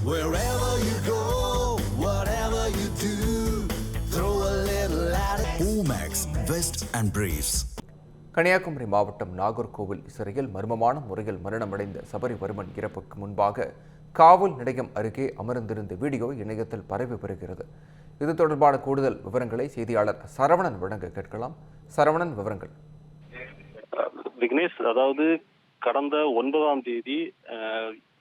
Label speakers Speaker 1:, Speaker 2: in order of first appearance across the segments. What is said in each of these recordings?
Speaker 1: Wherever you go, whatever you do, throw a little at it. Omax, Vest and Briefs.
Speaker 2: Kanyakumari மாவட்டம் நாகர்கோவில் சிறையில் மர்மமான முறையில் மரணமடைந்த சபரிவர்மன் இறப்புக்கு முன்பாக காவல் நிலையம் அருகே அமர்ந்திருந்த வீடியோ இணையத்தில் பரவி வருகிறது. இது தொடர்பான கூடுதல் விவரங்களை செய்தியாளர் சரவணன் வழங்க கேட்கலாம். சரவணன், விவரங்கள்.
Speaker 3: விக்னேஷ், அதாவது கடந்த 9ஆம் தேதி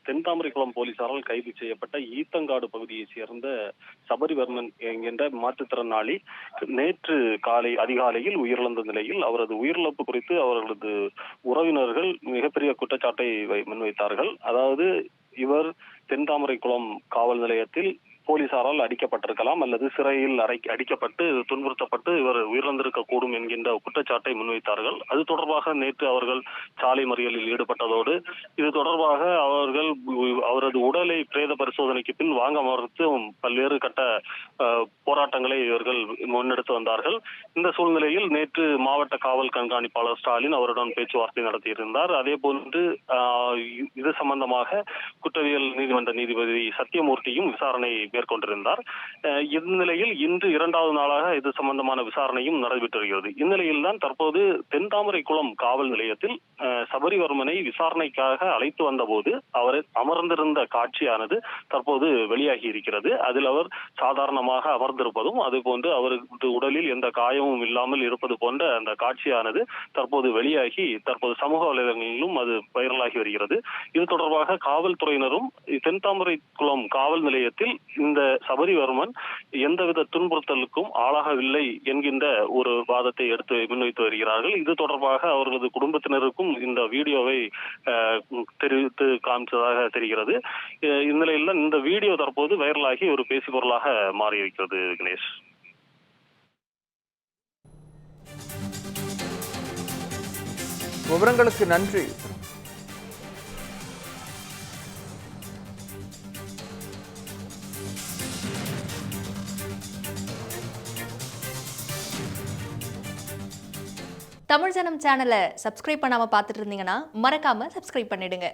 Speaker 3: தென்தாமரைக்குளம் போலீசாரால் கைது செய்யப்பட்ட ஈத்தங்காடு பகுதியைச் சேர்ந்த சபரிவர்மன் என்கின்ற மாற்றுத்திறனாளி நேற்று அதிகாலையில் உயிரிழந்த நிலையில் அவரது உயிரிழப்பு குறித்து அவர்களது உறவினர்கள் மிகப்பெரிய குற்றச்சாட்டை முன்வைத்தார்கள். அதாவது இவர் தென்தாமரைக்குளம் காவல் நிலையத்தில் போலீசாரால் அடிக்கப்பட்டிருக்கலாம் அல்லது சிறையில் அடிக்கப்பட்டு துன்புறுத்தப்பட்டு இவர் உயிரிழந்திருக்க கூடும் என்கின்ற குற்றச்சாட்டை முன்வைத்தார்கள். அது தொடர்பாக நேற்று அவர்கள் சாலை மறியலில் ஈடுபட்டதோடு இது தொடர்பாக அவரது உடலை பிரேத பரிசோதனைக்கு பின் வாங்க மறுத்து பல்வேறு கட்ட போராட்டங்களை இவர்கள் முன்னெடுத்து வந்தார்கள். இந்த சூழ்நிலையில் நேற்று மாவட்ட காவல் கண்காணிப்பாளர் ஸ்டாலின் அவருடன் பேச்சுவார்த்தை நடத்தியிருந்தார். அதே போன்று இது சம்பந்தமாக குற்றவியல் நீதிமன்ற நீதிபதி சத்தியமூர்த்தியும் விசாரணை மேற்கொண்டிருந்தார். இந்நிலையில் இன்று 2வது நாளாக இது சம்பந்தமான விசாரணையும் நடைபெற்று வருகிறது. இந்நிலையில் தான் தற்போது தென்தாமரைக்குளம் காவல் நிலையத்தில் சபரிவர்மனை விசாரணைக்காக அழைத்து வந்த போது அவர் அமர்ந்திருந்த காட்சியானது தற்போது வெளியாகி இருக்கிறது. அதில் அவர் சாதாரணமாக அமர்ந்திருப்பதும் அதுபோன்று அவரது உடலில் எந்த காயமும் இல்லாமல் இருப்பது போன்ற அந்த காட்சியானது தற்போது வெளியாகி தற்போது சமூக வலைதளங்களிலும் அது வைரலாகி வருகிறது. இது தொடர்பாக காவல்துறையினரும் தென்தாமரைக்குளம் காவல் நிலையத்தில் இந்த சபரிவர்மன் எந்தவித துன்புறுத்தலுக்கும் ஆளாகவில்லை என்கின்ற ஒரு வாதத்தை முன்வைத்து வருகிறார்கள். இது தொடர்பாக அவர்களது குடும்பத்தினருக்கும் இந்த வீடியோவை தெரிவித்து காமிச்சதாக தெரிகிறது. இந்நிலையில் இந்த வீடியோ தற்போது வைரலாகி ஒரு பேசுபொருளாக மாறியிருக்கிறது. விக்னேஷ்,
Speaker 2: விவரங்களுக்கு நன்றி.
Speaker 4: தமிழ் ஜனம் சேனலை சப்ஸ்கிரைப் பண்ணாம பார்த்துட்டு இருந்தீங்கன்னா மறக்காம சப்ஸ்கிரைப் பண்ணிடுங்க.